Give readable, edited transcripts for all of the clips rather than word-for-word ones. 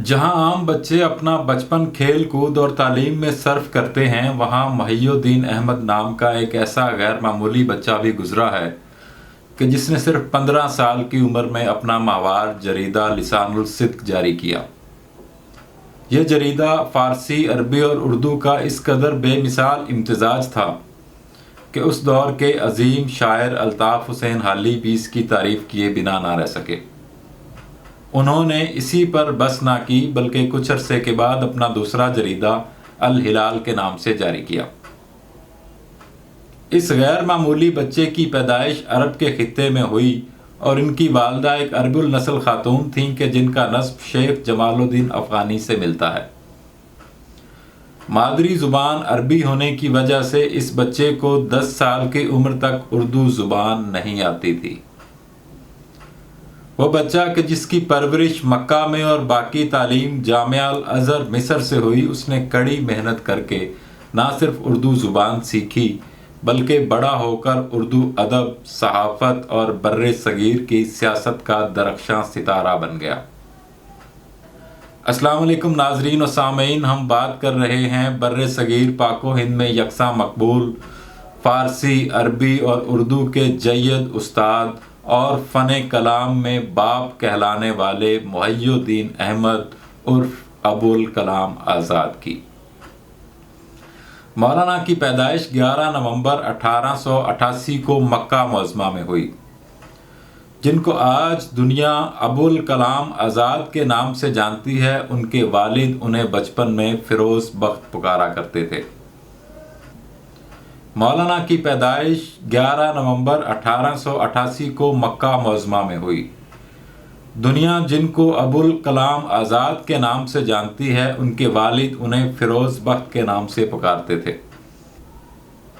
جہاں عام بچے اپنا بچپن کھیل کود اور تعلیم میں صرف کرتے ہیں، وہاں محی الدین احمد نام کا ایک ایسا غیر معمولی بچہ بھی گزرا ہے کہ جس نے صرف 15 سال کی عمر میں اپنا ماہوار جریدہ لسان الصدق جاری کیا۔ یہ جریدہ فارسی، عربی اور اردو کا اس قدر بے مثال امتزاج تھا کہ اس دور کے عظیم شاعر الطاف حسین حالی بھی اس کی تعریف کیے بنا نہ رہ سکے۔ انہوں نے اسی پر بس نہ کی بلکہ کچھ عرصے کے بعد اپنا دوسرا جریدہ الہلال کے نام سے جاری کیا۔ اس غیر معمولی بچے کی پیدائش عرب کے خطے میں ہوئی اور ان کی والدہ ایک عرب النسل خاتون تھیں کہ جن کا نسب شیخ جمال الدین افغانی سے ملتا ہے۔ مادری زبان عربی ہونے کی وجہ سے اس بچے کو 10 سال کی عمر تک اردو زبان نہیں آتی تھی۔ وہ بچہ کہ جس کی پرورش مکہ میں اور باقی تعلیم جامعہ الازہر مصر سے ہوئی، اس نے کڑی محنت کر کے نہ صرف اردو زبان سیکھی بلکہ بڑا ہو کر اردو ادب، صحافت اور بر صغیر کی سیاست کا درخشاں ستارہ بن گیا۔ السلام علیکم ناظرین و سامعین، ہم بات کر رہے ہیں بر صغیر پاک و ہند میں یکساں مقبول فارسی، عربی اور اردو کے جید استاد اور فن کلام میں باپ کہلانے والے محی الدین احمد عرف ابوالکلام آزاد کی۔ مولانا کی پیدائش 11 نومبر 1888 کو مکہ معظمہ میں ہوئی۔ جن کو آج دنیا ابوالکلام آزاد کے نام سے جانتی ہے، ان کے والد انہیں بچپن میں فیروز بخت پکارا کرتے تھے۔ مولانا کی پیدائش 11 نومبر 1888 کو مکہ معظمہ میں ہوئی۔ دنیا جن کو ابوالکلام آزاد کے نام سے جانتی ہے، ان کے والد انہیں فیروز بخت کے نام سے پکارتے تھے۔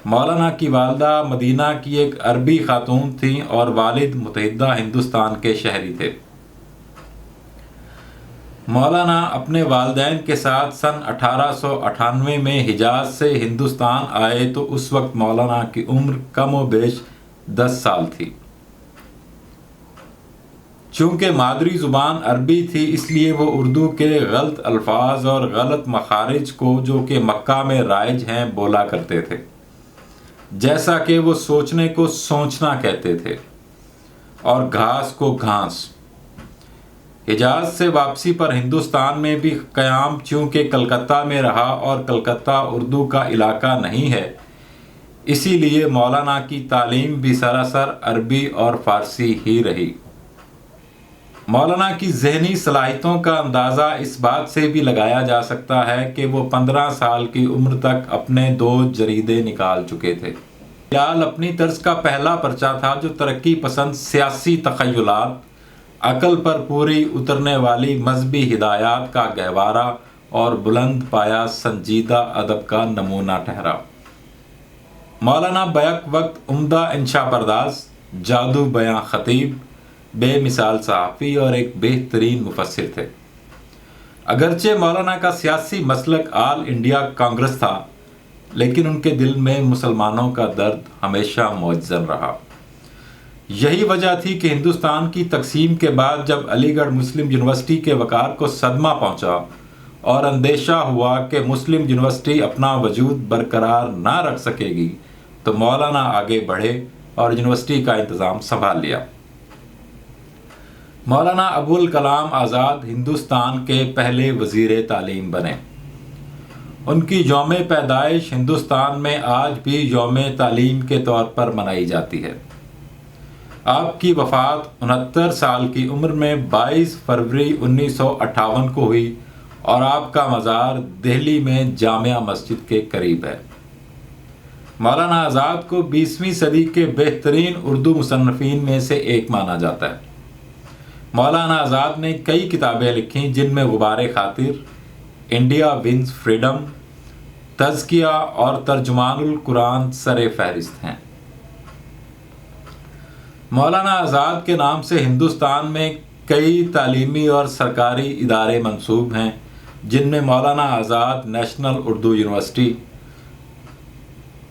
مولانا کی والدہ مدینہ کی ایک عربی خاتون تھیں اور والد متحدہ ہندوستان کے شہری تھے۔ مولانا اپنے والدین کے ساتھ سن 1898 میں حجاز سے ہندوستان آئے تو اس وقت مولانا کی عمر کم و بیش 10 سال تھی۔ چونکہ مادری زبان عربی تھی، اس لیے وہ اردو کے غلط الفاظ اور غلط مخارج کو جو کہ مکہ میں رائج ہیں بولا کرتے تھے، جیسا کہ وہ سوچنے کو سوچنا کہتے تھے اور گھاس کو گھاس۔ حجاز سے واپسی پر ہندوستان میں بھی قیام چونکہ کلکتہ میں رہا اور کلکتہ اردو کا علاقہ نہیں ہے، اسی لیے مولانا کی تعلیم بھی سراسر عربی اور فارسی ہی رہی۔ مولانا کی ذہنی صلاحیتوں کا اندازہ اس بات سے بھی لگایا جا سکتا ہے کہ وہ 15 سال کی عمر تک اپنے 2 جریدے نکال چکے تھے۔ الہلال اپنی طرز کا پہلا پرچہ تھا جو ترقی پسند سیاسی تخیلات، عقل پر پوری اترنے والی مذہبی ہدایات کا گہوارہ اور بلند پایا سنجیدہ ادب کا نمونہ ٹھہرا۔ مولانا بیک وقت عمدہ انشا پرداز، جادو بیاں خطیب، بے مثال صحافی اور ایک بہترین مفسر تھے۔ اگرچہ مولانا کا سیاسی مسلک آل انڈیا کانگریس تھا، لیکن ان کے دل میں مسلمانوں کا درد ہمیشہ موجزن رہا۔ یہی وجہ تھی کہ ہندوستان کی تقسیم کے بعد جب علی گڑھ مسلم یونیورسٹی کے وقار کو صدمہ پہنچا اور اندیشہ ہوا کہ مسلم یونیورسٹی اپنا وجود برقرار نہ رکھ سکے گی، تو مولانا آگے بڑھے اور یونیورسٹی کا انتظام سنبھال لیا۔ مولانا ابوالکلام آزاد ہندوستان کے پہلے وزیر تعلیم بنے۔ ان کی یوم پیدائش ہندوستان میں آج بھی یوم تعلیم کے طور پر منائی جاتی ہے۔ آپ کی وفات 69 سال کی عمر میں 22 فروری 1958 کو ہوئی اور آپ کا مزار دہلی میں جامع مسجد کے قریب ہے۔ مولانا آزاد کو 20ویں صدی کے بہترین اردو مصنفین میں سے ایک مانا جاتا ہے۔ مولانا آزاد نے کئی کتابیں لکھیں جن میں غبار خاطر، انڈیا ونز فریڈم، تزکیہ اور ترجمان القرآن سر فہرست ہیں۔ مولانا آزاد کے نام سے ہندوستان میں کئی تعلیمی اور سرکاری ادارے منسوب ہیں، جن میں Maulana Azad national Urdu university,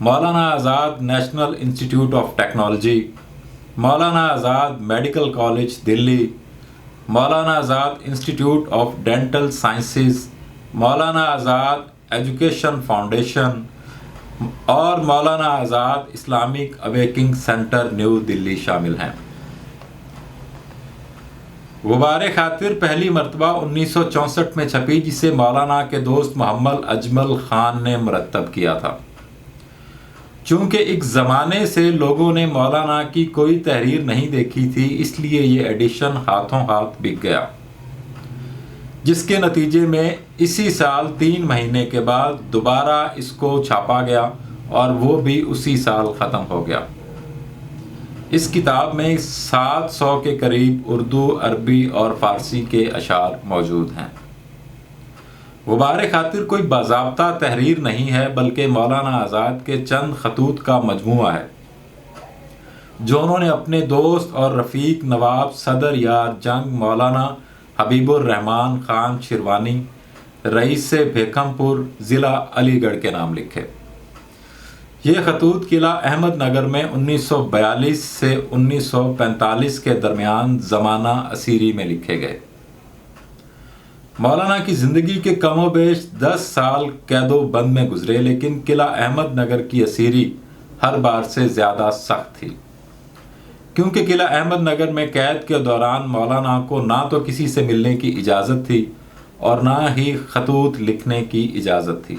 Maulana Azad national institute of technology, Maulana Azad medical college Delhi, Maulana Azad institute of dental sciences, Maulana Azad education foundation اور Maulana Azad Islamic awaking centre new دلی شامل ہیں۔ غبار خاطر پہلی مرتبہ 1964 میں چھپی، جسے مولانا کے دوست محمد اجمل خان نے مرتب کیا تھا۔ چونکہ ایک زمانے سے لوگوں نے مولانا کی کوئی تحریر نہیں دیکھی تھی، اس لیے یہ ایڈیشن ہاتھوں ہاتھ بک گیا، جس کے نتیجے میں اسی سال 3 مہینے کے بعد دوبارہ اس کو چھاپا گیا اور وہ بھی اسی سال ختم ہو گیا۔ اس کتاب میں 700 کے قریب اردو، عربی اور فارسی کے اشعار موجود ہیں۔ غبار خاطر کوئی باضابطہ تحریر نہیں ہے، بلکہ مولانا آزاد کے چند خطوط کا مجموعہ ہے جو انہوں نے اپنے دوست اور رفیق نواب صدر یار جنگ مولانا حبیب الرحمان خان شیروانی، رئیس بھیکھم پور، ضلع علی گڑھ کے نام لکھے۔ یہ خطوط قلعہ احمد نگر میں 1942 سے 1945 کے درمیان زمانہ اسیری میں لکھے گئے۔ مولانا کی زندگی کے کم و بیش 10 سال قید و بند میں گزرے، لیکن قلعہ احمد نگر کی اسیری ہر بار سے زیادہ سخت تھی، کیونکہ قلعہ احمد نگر میں قید کے دوران مولانا کو نہ تو کسی سے ملنے کی اجازت تھی اور نہ ہی خطوط لکھنے کی اجازت تھی۔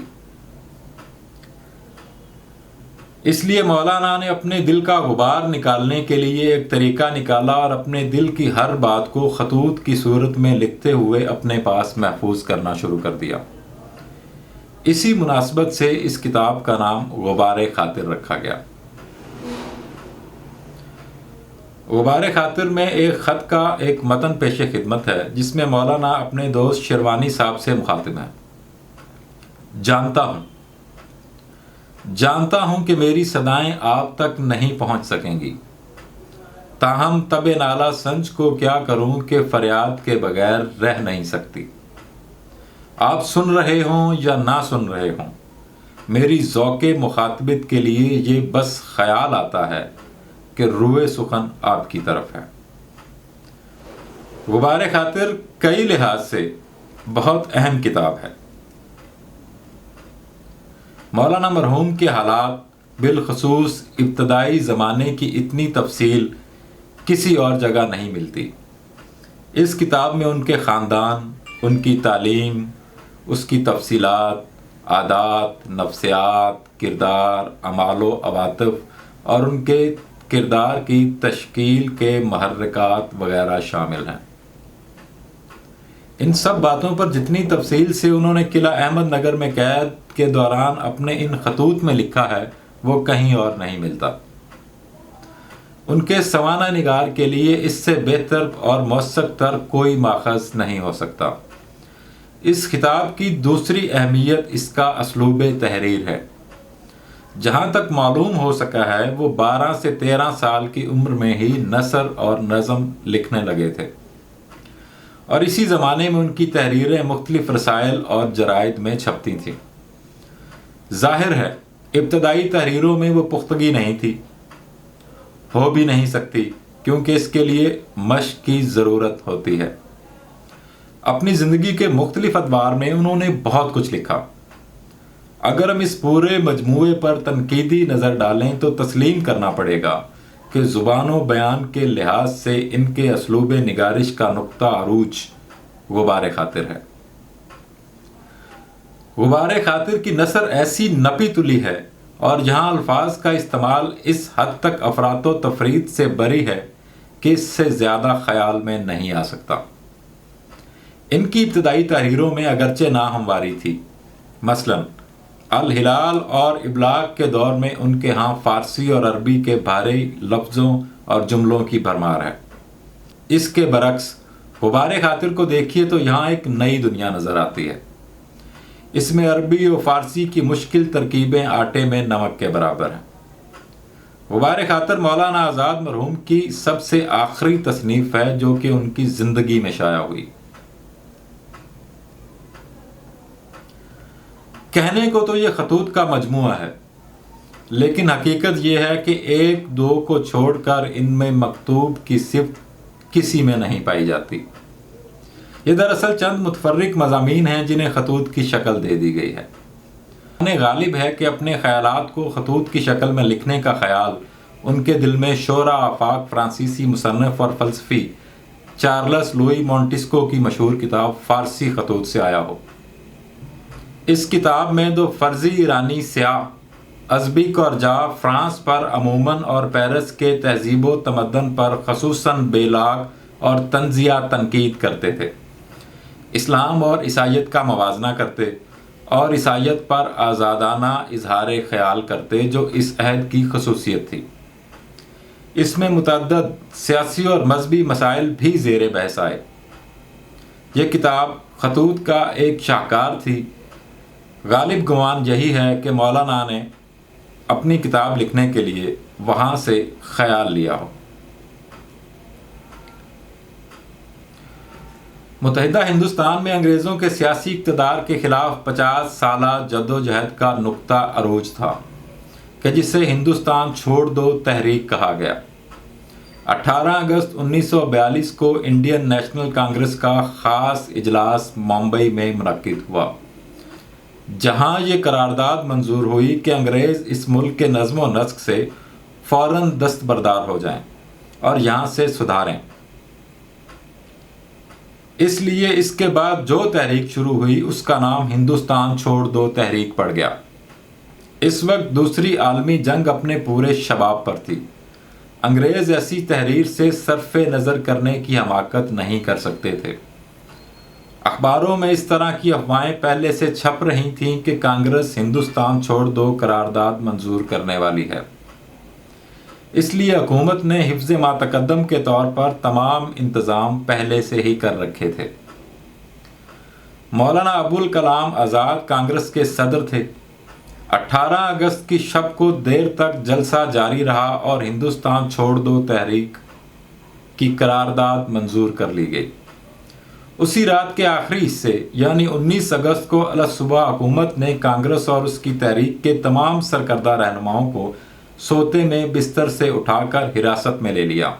اس لیے مولانا نے اپنے دل کا غبار نکالنے کے لیے ایک طریقہ نکالا اور اپنے دل کی ہر بات کو خطوط کی صورت میں لکھتے ہوئے اپنے پاس محفوظ کرنا شروع کر دیا۔ اسی مناسبت سے اس کتاب کا نام غبار خاطر رکھا گیا۔ غبار خاطر میں ایک خط کا ایک متن پیش خدمت ہے، جس میں مولانا اپنے دوست شیروانی صاحب سے مخاطب ہیں۔ جانتا ہوں کہ میری صدائیں آپ تک نہیں پہنچ سکیں گی، تاہم تب نالہ سنج کو کیا کروں کہ فریاد کے بغیر رہ نہیں سکتی۔ آپ سن رہے ہوں یا نہ سن رہے ہوں، میری ذوق مخاطبت کے لیے یہ بس خیال آتا ہے کہ روئے سخن آپ کی طرف ہے۔ غبار خاطر کئی لحاظ سے بہت اہم کتاب ہے۔ مولانا مرحوم کے حالات، بالخصوص ابتدائی زمانے کی اتنی تفصیل کسی اور جگہ نہیں ملتی۔ اس کتاب میں ان کے خاندان، ان کی تعلیم، اس کی تفصیلات، عادات، نفسیات، کردار، اعمال و عواطف اور ان کے کردار کی تشکیل کے محرکات وغیرہ شامل ہیں۔ ان سب باتوں پر جتنی تفصیل سے انہوں نے قلعہ احمد نگر میں قید کے دوران اپنے ان خطوط میں لکھا ہے، وہ کہیں اور نہیں ملتا۔ ان کے سوانح نگار کے لیے اس سے بہتر اور موثق تر کوئی ماخذ نہیں ہو سکتا۔ اس خطاب کی دوسری اہمیت اس کا اسلوب تحریر ہے۔ جہاں تک معلوم ہو سکا ہے، وہ 12 سے 13 سال کی عمر میں ہی نثر اور نظم لکھنے لگے تھے، اور اسی زمانے میں ان کی تحریریں مختلف رسائل اور جرائد میں چھپتی تھیں۔ ظاہر ہے ابتدائی تحریروں میں وہ پختگی نہیں تھی، ہو بھی نہیں سکتی، کیونکہ اس کے لیے مشق کی ضرورت ہوتی ہے۔ اپنی زندگی کے مختلف ادوار میں انہوں نے بہت کچھ لکھا۔ اگر ہم اس پورے مجموعے پر تنقیدی نظر ڈالیں تو تسلیم کرنا پڑے گا کہ زبان و بیان کے لحاظ سے ان کے اسلوب نگارش کا نقطہ عروج غبار خاطر ہے۔ غبار خاطر کی نثر ایسی نپی تلی ہے اور یہاں الفاظ کا استعمال اس حد تک افراط و تفریط سے بری ہے کہ اس سے زیادہ خیال میں نہیں آ سکتا۔ ان کی ابتدائی تحریروں میں اگرچہ ناہمواری تھی، مثلا الہلال اور ابلاغ کے دور میں ان کے ہاں فارسی اور عربی کے بھاری لفظوں اور جملوں کی بھرمار ہے۔ اس کے برعکس غبار خاطر کو دیکھیے تو یہاں ایک نئی دنیا نظر آتی ہے۔ اس میں عربی و فارسی کی مشکل ترکیبیں آٹے میں نمک کے برابر ہیں۔ غبار خاطر مولانا آزاد مرحوم کی سب سے آخری تصنیف ہے جو کہ ان کی زندگی میں شائع ہوئی۔ کہنے کو تو یہ خطوط کا مجموعہ ہے، لیکن حقیقت یہ ہے کہ ایک دو کو چھوڑ کر ان میں مکتوب کی صفت کسی میں نہیں پائی جاتی۔ یہ دراصل چند متفرق مضامین ہیں جنہیں خطوط کی شکل دے دی گئی ہے۔ انہیں غالب ہے کہ اپنے خیالات کو خطوط کی شکل میں لکھنے کا خیال ان کے دل میں شورا آفاق فرانسیسی مصنف اور فلسفی چارلس لوئی مونٹسکو کی مشہور کتاب فارسی خطوط سے آیا ہو۔ اس کتاب میں دو فرضی ایرانی سیاح ازبیک اور جا فرانس پر عموماً اور پیرس کے تہذیب و تمدن پر خصوصاً بیلاگ اور طنزیہ تنقید کرتے تھے، اسلام اور عیسائیت کا موازنہ کرتے اور عیسائیت پر آزادانہ اظہار خیال کرتے، جو اس عہد کی خصوصیت تھی۔ اس میں متعدد سیاسی اور مذہبی مسائل بھی زیر بحث آئے۔ یہ کتاب خطوط کا ایک شاہکار تھی۔ غالب گمان یہی ہے کہ مولانا نے اپنی کتاب لکھنے کے لیے وہاں سے خیال لیا ہو۔ متحدہ ہندوستان میں انگریزوں کے سیاسی اقتدار کے خلاف 50 سالہ جدوجہد کا نقطہ عروج تھا کہ جسے ہندوستان چھوڑ دو تحریک کہا گیا۔ 18 اگست 1942 کو انڈین نیشنل کانگریس کا خاص اجلاس ممبئی میں منعقد ہوا، جہاں یہ قرارداد منظور ہوئی کہ انگریز اس ملک کے نظم و نسق سے فوراً دستبردار ہو جائیں اور یہاں سے سدھاریں۔ اس لیے اس کے بعد جو تحریک شروع ہوئی اس کا نام ہندوستان چھوڑ دو تحریک پڑ گیا۔ اس وقت دوسری عالمی جنگ اپنے پورے شباب پر تھی۔ انگریز ایسی تحریر سے صرف نظر کرنے کی حماقت نہیں کر سکتے تھے۔ اخباروں میں اس طرح کی افواہیں پہلے سے چھپ رہی تھیں کہ کانگریس ہندوستان چھوڑ دو قرارداد منظور کرنے والی ہے۔ اس لیے حکومت نے حفظ ما تقدم کے طور پر تمام انتظام پہلے سے ہی کر رکھے تھے۔ مولانا ابوالکلام آزاد کانگریس کے صدر تھے۔ 18 اگست کی شب کو دیر تک جلسہ جاری رہا اور ہندوستان چھوڑ دو تحریک کی قرارداد منظور کر لی گئی۔ اسی رات کے آخری حصے یعنی 19 اگست کو الصبح حکومت نے کانگریس اور اس کی تحریک کے تمام سرکردہ رہنماؤں کو سوتے میں بستر سے اٹھا کر حراست میں لے لیا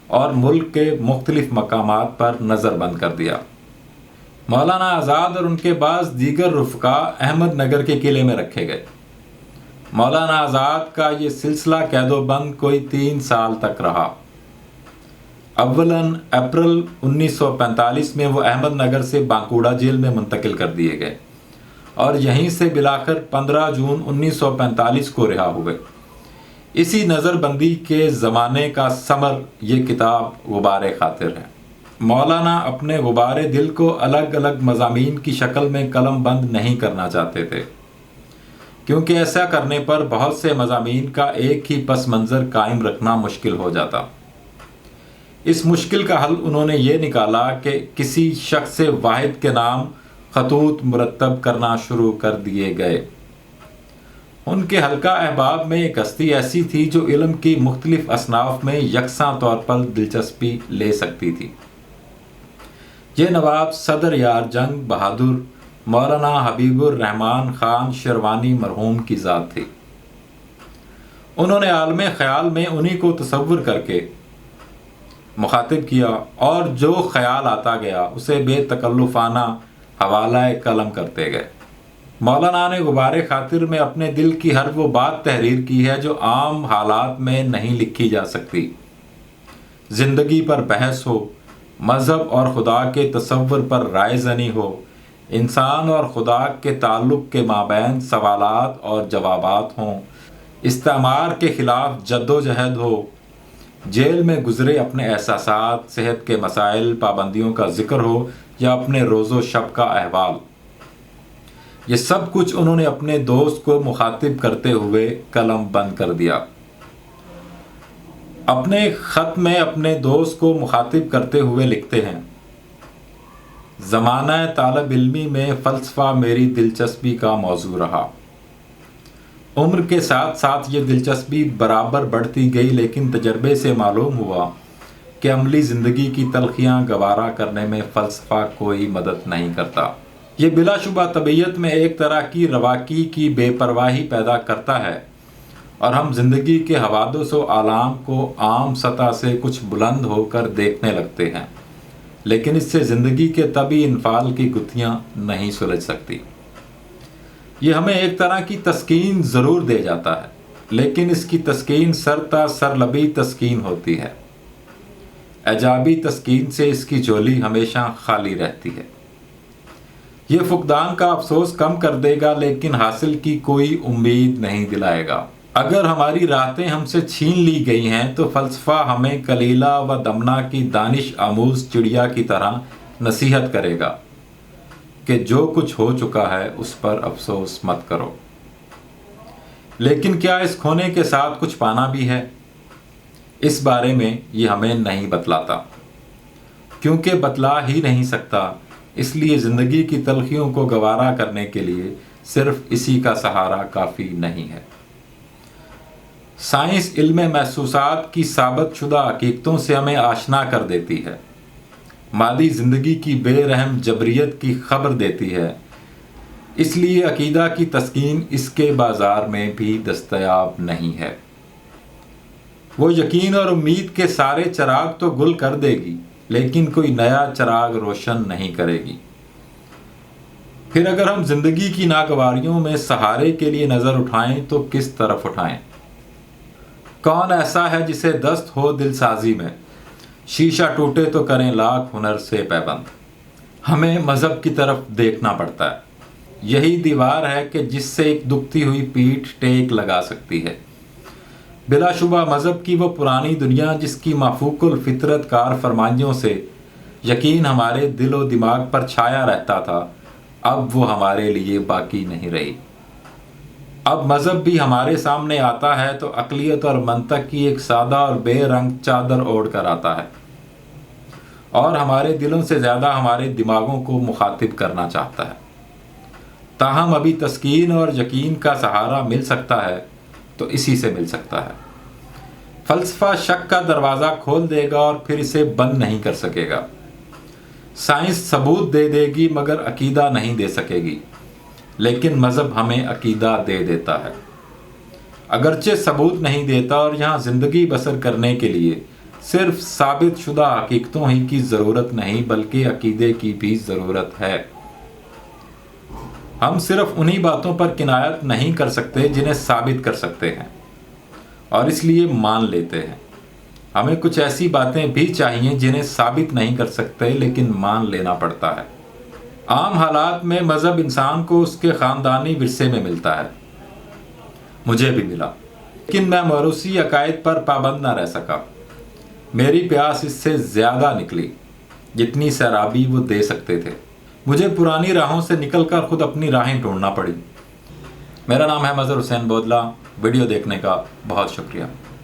اور ملک کے مختلف مقامات پر نظر بند کر دیا۔ مولانا آزاد اور ان کے بعض دیگر رفقا احمد نگر کے قلعے میں رکھے گئے۔ مولانا آزاد کا یہ سلسلہ قید و بند کوئی 3 سال تک رہا۔ اولاً اپریل 1945 میں وہ احمد نگر سے بانکوڑا جیل میں منتقل کر دیے گئے اور یہیں سے بلاخر 15 جون 1945 کو رہا ہوئے۔ اسی نظر بندی کے زمانے کا ثمر یہ کتاب غبار خاطر ہے۔ مولانا اپنے غبار دل کو الگ الگ مضامین کی شکل میں قلم بند نہیں کرنا چاہتے تھے، کیونکہ ایسا کرنے پر بہت سے مضامین کا ایک ہی پس منظر قائم رکھنا مشکل ہو جاتا۔ اس مشکل کا حل انہوں نے یہ نکالا کہ کسی شخص واحد کے نام خطوط مرتب کرنا شروع کر دیے گئے۔ ان کے حلقہ احباب میں ایک ہستی ایسی تھی جو علم کی مختلف اصناف میں یکساں طور پر دلچسپی لے سکتی تھی۔ یہ نواب صدر یار جنگ بہادر مولانا حبیب الرحمن خان شیروانی مرحوم کی ذات تھی۔ انہوں نے عالم خیال میں انہی کو تصور کر کے مخاطب کیا اور جو خیال آتا گیا اسے بے تکلفانہ حوالہ قلم کرتے گئے۔ مولانا نے غبار خاطر میں اپنے دل کی ہر وہ بات تحریر کی ہے جو عام حالات میں نہیں لکھی جا سکتی۔ زندگی پر بحث ہو، مذہب اور خدا کے تصور پر رائے زنی ہو، انسان اور خدا کے تعلق کے مابین سوالات اور جوابات ہوں، استعمار کے خلاف جد و جہد ہو، جیل میں گزرے اپنے احساسات، صحت کے مسائل، پابندیوں کا ذکر ہو یا اپنے روز و شب کا احوال، یہ سب کچھ انہوں نے اپنے دوست کو مخاطب کرتے ہوئے قلم بند کر دیا۔ اپنے خط میں اپنے دوست کو مخاطب کرتے ہوئے لکھتے ہیں: زمانہ طالب علمی میں فلسفہ میری دلچسپی کا موضوع رہا۔ عمر کے ساتھ ساتھ یہ دلچسپی برابر بڑھتی گئی، لیکن تجربے سے معلوم ہوا کہ عملی زندگی کی تلخیاں گوارا کرنے میں فلسفہ کوئی مدد نہیں کرتا۔ یہ بلا شبہ طبیعت میں ایک طرح کی رواقی کی بے پرواہی پیدا کرتا ہے اور ہم زندگی کے حوادث و آلام کو عام سطح سے کچھ بلند ہو کر دیکھنے لگتے ہیں، لیکن اس سے زندگی کے طبعی انفعال کی گتھیاں نہیں سلجھ سکتی۔ یہ ہمیں ایک طرح کی تسکین ضرور دے جاتا ہے، لیکن اس کی تسکین سرلبی تسکین ہوتی ہے۔ ایجابی تسکین سے اس کی جھولی ہمیشہ خالی رہتی ہے۔ یہ فقدان کا افسوس کم کر دے گا، لیکن حاصل کی کوئی امید نہیں دلائے گا۔ اگر ہماری راحتیں ہم سے چھین لی گئی ہیں تو فلسفہ ہمیں کلیلہ و دمنہ کی دانش آموز چڑیا کی طرح نصیحت کرے گا کہ جو کچھ ہو چکا ہے اس پر افسوس مت کرو۔ لیکن کیا اس کھونے کے ساتھ کچھ پانا بھی ہے؟ اس بارے میں یہ ہمیں نہیں بتلاتا، کیونکہ بتلا ہی نہیں سکتا۔ اس لیے زندگی کی تلخیوں کو گوارا کرنے کے لیے صرف اسی کا سہارا کافی نہیں ہے۔ سائنس علم محسوسات کی ثابت شدہ حقیقتوں سے ہمیں آشنا کر دیتی ہے، مادی زندگی کی بے رحم جبریت کی خبر دیتی ہے۔ اس لیے عقیدہ کی تسکین اس کے بازار میں بھی دستیاب نہیں ہے۔ وہ یقین اور امید کے سارے چراغ تو گل کر دے گی، لیکن کوئی نیا چراغ روشن نہیں کرے گی۔ پھر اگر ہم زندگی کی ناگواریوں میں سہارے کے لیے نظر اٹھائیں تو کس طرف اٹھائیں؟ کون ایسا ہے جسے دست ہو دل سازی میں؟ شیشہ ٹوٹے تو کریں لاکھ ہنر سے پیبند۔ ہمیں مذہب کی طرف دیکھنا پڑتا ہے۔ یہی دیوار ہے کہ جس سے ایک دکھتی ہوئی پیٹھ ٹیک لگا سکتی ہے۔ بلا شبہ مذہب کی وہ پرانی دنیا جس کی مافوق الفطرت کار فرمائیوں سے یقین ہمارے دل و دماغ پر چھایا رہتا تھا، اب وہ ہمارے لیے باقی نہیں رہی۔ اب مذہب بھی ہمارے سامنے آتا ہے تو عقلیت اور منطق کی ایک سادہ اور بے رنگ چادر اوڑھ کر آتا ہے، اور ہمارے دلوں سے زیادہ ہمارے دماغوں کو مخاطب کرنا چاہتا ہے۔ تاہم ابھی تسکین اور یقین کا سہارا مل سکتا ہے تو اسی سے مل سکتا ہے۔ فلسفہ شک کا دروازہ کھول دے گا اور پھر اسے بند نہیں کر سکے گا۔ سائنس ثبوت دے دے گی مگر عقیدہ نہیں دے سکے گی، لیکن مذہب ہمیں عقیدہ دے دیتا ہے۔ اگرچہ ثبوت نہیں دیتا، اور یہاں زندگی بسر کرنے کے لیے صرف ثابت شدہ حقیقتوں ہی کی ضرورت نہیں بلکہ عقیدے کی بھی ضرورت ہے۔ ہم صرف انہی باتوں پر کنایت نہیں کر سکتے جنہیں ثابت کر سکتے ہیں، اور اس لیے مان لیتے ہیں۔ ہمیں کچھ ایسی باتیں بھی چاہیے جنہیں ثابت نہیں کر سکتے لیکن مان لینا پڑتا ہے۔ عام حالات میں مذہب انسان کو اس کے خاندانی ورثے میں ملتا ہے، مجھے بھی ملا، لیکن میں موروثی عقائد پر پابند نہ رہ سکا۔ میری پیاس اس سے زیادہ نکلی جتنی سیرابی وہ دے سکتے تھے۔ مجھے پرانی راہوں سے نکل کر خود اپنی راہیں ڈھونڈنا پڑی۔ میرا نام ہے مظہر حسین بودلہ۔ ویڈیو دیکھنے کا بہت شکریہ۔